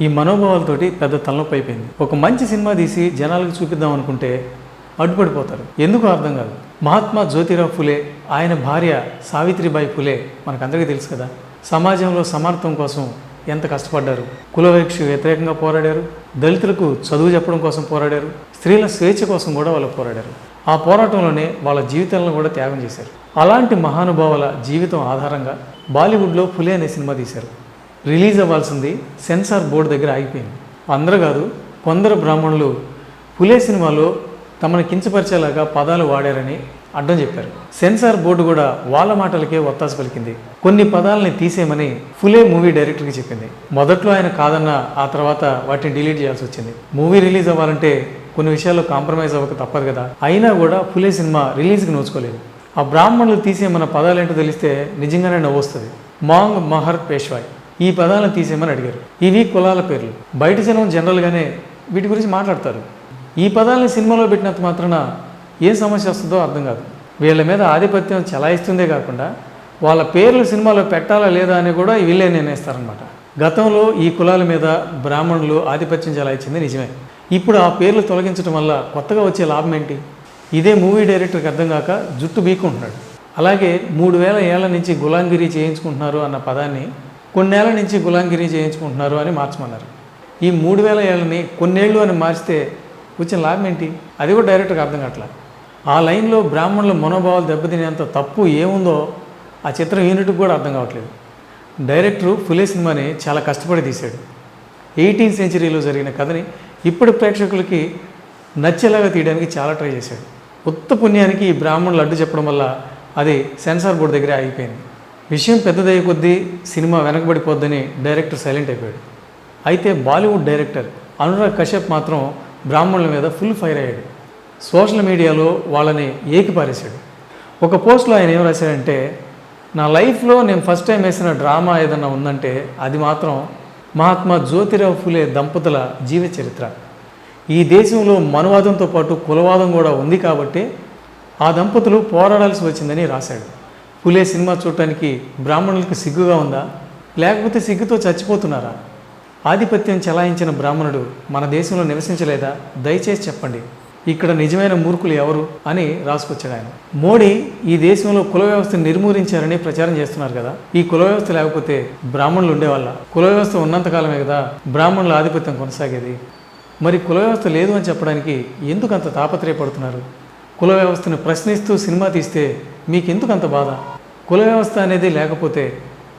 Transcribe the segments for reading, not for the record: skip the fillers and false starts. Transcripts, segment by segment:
ఈ మనోభావాలతోటి పెద్ద తలనొప్పి అయిపోయింది. ఒక మంచి సినిమా తీసి జనాలకు చూపిద్దాం అనుకుంటే అడ్డుపడిపోతారు. ఎందుకు అర్థం కాదు. మహాత్మా జ్యోతిరావు ఫులే, ఆయన భార్య సావిత్రిబాయి ఫులే మనకందరికీ తెలుసు కదా. సమాజంలో సమానత్వం కోసం ఎంత కష్టపడ్డారు. కులవివక్ష వ్యతిరేకంగా పోరాడారు. దళితులకు చదువు చెప్పడం కోసం పోరాడారు. స్త్రీల స్వేచ్ఛ కోసం కూడా వాళ్ళు పోరాడారు. ఆ పోరాటంలోనే వాళ్ళ జీవితాలను కూడా త్యాగం చేశారు. అలాంటి మహానుభావుల జీవితం ఆధారంగా బాలీవుడ్లో ఫులే అనే సినిమా తీశారు. రిలీజ్ అవ్వాల్సింది సెన్సార్ బోర్డు దగ్గర ఆగిపోయింది. అందరూ కాదు, కొందరు బ్రాహ్మణులు ఫులే సినిమాలో తమను కించపరిచేలాగా పదాలు వాడారని అడ్డం చెప్పారు. సెన్సార్ బోర్డు కూడా వాళ్ళ మాటలకే ఒత్తాసు పలికింది. కొన్ని పదాలని తీసేయమని ఫులే మూవీ డైరెక్టర్కి చెప్పింది. మొదట్లో ఆయన కాదన్న, ఆ తర్వాత వాటిని డిలీట్ చేయాల్సి వచ్చింది. మూవీ రిలీజ్ అవ్వాలంటే కొన్ని విషయాల్లో కాంప్రమైజ్ అవ్వక తప్పదు కదా. అయినా కూడా ఫులే సినిమా రిలీజ్కి నోచుకోలేదు. ఆ బ్రాహ్మణులు తీసేయమన్న పదాలు ఏంటో తెలిస్తే నిజంగానే నవ్వొస్తుంది. మాంగ్, మహర్, పేష్వాయ్ ఈ పదాలను తీసేయమని అడిగారు. ఇవి కులాల పేర్లు. బయట జనం జనరల్గానే వీటి గురించి మాట్లాడతారు. ఈ పదాలని సినిమాలో పెట్టినంత మాత్రాన ఏ సమస్య వస్తుందో అర్థం కాదు. వీళ్ళ మీద ఆధిపత్యం చెలాయిస్తుందే కాకుండా వాళ్ళ పేర్లు సినిమాలో పెట్టాలా లేదా అని కూడా వీళ్ళే నిర్ణయిస్తారనమాట. గతంలో ఈ కులాల మీద బ్రాహ్మణులు ఆధిపత్యం చెలాయించింది నిజమే. ఇప్పుడు ఆ పేర్లు తొలగించడం వల్ల కొత్తగా వచ్చే లాభం ఏంటి? ఇదే మూవీ డైరెక్టర్కి అర్థం కాక జుట్టు బీక్కుంటున్నాడు. అలాగే 3000 ఏళ్ల నుంచి గులాంగిరి చేయించుకుంటున్నారు అన్న పదాన్ని కొన్నేళ్ల నుంచి గులాంగిరి చేయించుకుంటున్నారు అని మార్చమన్నారు. ఈ 3000 ఏళ్ళని కొన్నేళ్ళు అని మార్చితే వచ్చిన లాభం ఏంటి? అది కూడా డైరెక్టర్కి అర్థం కావట్లేదు. ఆ లైన్లో బ్రాహ్మణుల మనోభావాలు దెబ్బతినేంత తప్పు ఏముందో ఆ చిత్రం యూనిట్కి కూడా అర్థం కావట్లేదు. డైరెక్టరు ఫులే సినిమాని చాలా కష్టపడి తీశాడు. 18th సెంచరీలో జరిగిన కథని ఇప్పుడు ప్రేక్షకులకి నచ్చేలాగా తీయడానికి చాలా ట్రై చేశాడు. ఉత్త పుణ్యానికి ఈ బ్రాహ్మణులు అడ్డు చెప్పడం వల్ల అది సెన్సార్ బోర్డు దగ్గరే ఆగిపోయింది. విషయం పెద్దదయ్యే కొద్దీ సినిమా వెనకబడిపోద్దని డైరెక్టర్ సైలెంట్ అయిపోయాడు. అయితే బాలీవుడ్ డైరెక్టర్ అనురాగ్ కశ్యప్ మాత్రం బ్రాహ్మణుల మీద ఫుల్ ఫైర్ అయ్యాడు. సోషల్ మీడియాలో వాళ్ళని ఏకిపారేశాడు. ఒక పోస్ట్లో ఆయన ఏం రాశాడంటే, నా లైఫ్లో నేను ఫస్ట్ టైం వేసిన డ్రామా ఏదన్నా ఉందంటే అది మాత్రం మహాత్మా జ్యోతిరావు ఫులే దంపతుల జీవిత చరిత్ర. ఈ దేశంలో మనువాదంతో పాటు కులవాదం కూడా ఉంది కాబట్టి ఆ దంపతులు పోరాడాల్సి వచ్చిందని రాశాడు. ఫులే సినిమా చూడటానికి బ్రాహ్మణులకు సిగ్గుగా ఉందా, లేకపోతే సిగ్గుతో చచ్చిపోతున్నారా? ఆధిపత్యం చెలాయించిన బ్రాహ్మణుడు మన దేశంలో నివసించలేదా? దయచేసి చెప్పండి, ఇక్కడ నిజమైన మూర్ఖులు ఎవరు అని రాసుకొచ్చాడు ఆయన. మోడీ ఈ దేశంలో కుల వ్యవస్థను నిర్మూలించారని ప్రచారం చేస్తున్నారు కదా. ఈ కుల వ్యవస్థ లేకపోతే బ్రాహ్మణులు ఉండేవాళ్ళ? కుల వ్యవస్థ ఉన్నంతకాలమే కదా బ్రాహ్మణుల ఆధిపత్యం కొనసాగేది. మరి కుల వ్యవస్థ లేదు అని చెప్పడానికి ఎందుకు అంత తాపత్రయపడుతున్నారు? కుల వ్యవస్థను ప్రశ్నిస్తూ సినిమా తీస్తే మీకెందుకు అంత బాధ? కుల వ్యవస్థ అనేది లేకపోతే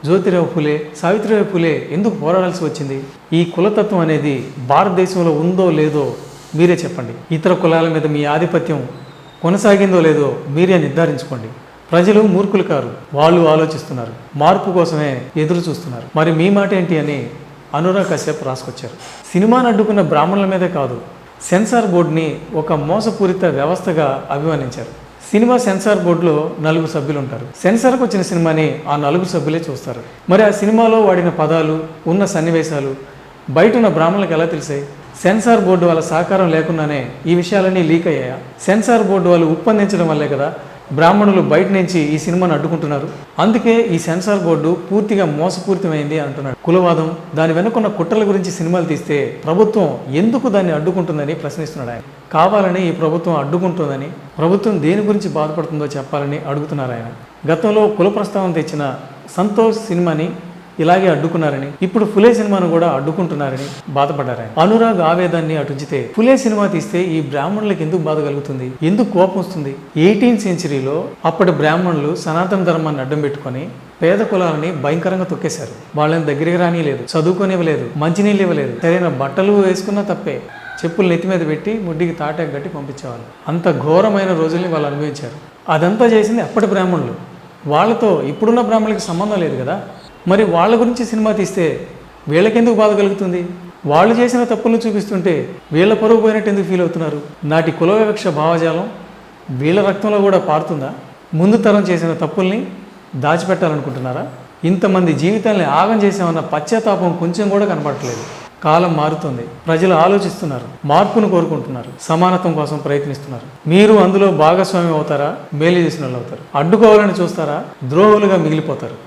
జ్యోతిరావు ఫులే, సావిత్రిబాయి ఫులే ఎందుకు పోరాడాల్సి వచ్చింది? ఈ కులతత్వం అనేది భారతదేశంలో ఉందో లేదో మీరే చెప్పండి. ఇతర కులాల మీద మీ ఆధిపత్యం కొనసాగిందో లేదో మీరే నిర్ధారించుకోండి. ప్రజలు మూర్ఖులు కారు, వాళ్ళు ఆలోచిస్తున్నారు, మార్పు కోసమే ఎదురు చూస్తున్నారు. మరి మీ మాట ఏంటి అని అనురాగ్ కశ్యప్ రాసుకొచ్చారు. సినిమాను అడ్డుకున్న బ్రాహ్మణుల మీదే కాదు, సెన్సార్ బోర్డుని ఒక మోసపూరిత వ్యవస్థగా అభివర్ణించారు. సినిమా సెన్సార్ బోర్డులో 4 సభ్యులు ఉంటారు. సెన్సార్కి వచ్చిన సినిమాని ఆ 4 సభ్యులే చూస్తారు. మరి ఆ సినిమాలో వాడిన పదాలు, ఉన్న సన్నివేశాలు బయట ఉన్న బ్రాహ్మణులకు ఎలా తెలిసాయి? సెన్సార్ బోర్డు వాళ్ళ సహకారం లేకుండానే ఈ విషయాలన్నీ లీక్ అయ్యాయా? సెన్సార్ బోర్డు వాళ్ళు ఉప్పందించడం వల్లే కదా బ్రాహ్మణులు బయట నుంచి ఈ సినిమాను అడ్డుకుంటున్నారు. అందుకే ఈ సెన్సార్ బోర్డు పూర్తిగా మోసపూరితమైంది అంటున్నాడు. కులవాదం, దాని వెనుకున్న కుట్రల గురించి సినిమాలు తీస్తే ప్రభుత్వం ఎందుకు దాన్ని అడ్డుకుంటుందని ప్రశ్నిస్తున్నాడు ఆయన. కావాలని ఈ ప్రభుత్వం అడ్డుకుంటుందని, ప్రభుత్వం దేని గురించి బాధపడుతుందో చెప్పాలని అడుగుతున్నారు ఆయన. గతంలో కుల ప్రస్తావన తెచ్చిన సంతోష్ సినిమాని ఇలాగే అడ్డుకున్నారని, ఇప్పుడు ఫులే సినిమాను కూడా అడ్డుకుంటున్నారని బాధపడ్డారు ఆయన. అనురాగ్ ఆవేదాన్ని అటుంచితే ఫులే సినిమా తీస్తే ఈ బ్రాహ్మణులకు ఎందుకు బాధ కలుగుతుంది, ఎందుకు కోపం వస్తుంది? 18th సెంచరీలో అప్పటి బ్రాహ్మణులు సనాతన ధర్మాన్ని అడ్డం పెట్టుకొని పేద కులాలని భయంకరంగా తొక్కేశారు. వాళ్ళని దగ్గరికి రానిలేదు, చదువుకోనివ్వలేదు, మంచినీళ్ళు ఇవ్వలేదు, సరైన బట్టలు వేసుకున్నా తప్పే, చెప్పులు నెత్తి మీద పెట్టి ముడ్డికి తాటాకు గట్టి పంపించేవాళ్ళు. అంత ఘోరమైన రోజుల్ని వాళ్ళు అనుభవించారు. అదంతా చేసింది అప్పటి బ్రాహ్మణులు. వాళ్ళతో ఇప్పుడున్న బ్రాహ్మణులకి సంబంధం లేదు కదా. మరి వాళ్ళ గురించి సినిమా తీస్తే వీళ్ళకెందుకు బాధ కలుగుతుంది? వాళ్ళు చేసిన తప్పులను చూపిస్తుంటే వీళ్ళ పరుగు పోయినట్టు ఎందుకు ఫీల్ అవుతున్నారు? నాటి కుల వివక్ష భావజాలం వీళ్ళ రక్తంలో కూడా పారుతుందా? ముందు తరం చేసిన తప్పుల్ని దాచిపెట్టాలనుకుంటున్నారా? ఇంతమంది జీవితాల్ని ఆగం చేసామన్న పశ్చాత్తాపం కొంచెం కూడా కనపడట్లేదు. కాలం మారుతుంది, ప్రజలు ఆలోచిస్తున్నారు, మార్పును కోరుకుంటున్నారు, సమానత్వం కోసం ప్రయత్నిస్తున్నారు. మీరు అందులో భాగస్వామ్యం అవుతారా? మేలు చేసిన వాళ్ళు అవుతారు. అడ్డుకోవాలని చూస్తారా? ద్రోహులుగా మిగిలిపోతారు.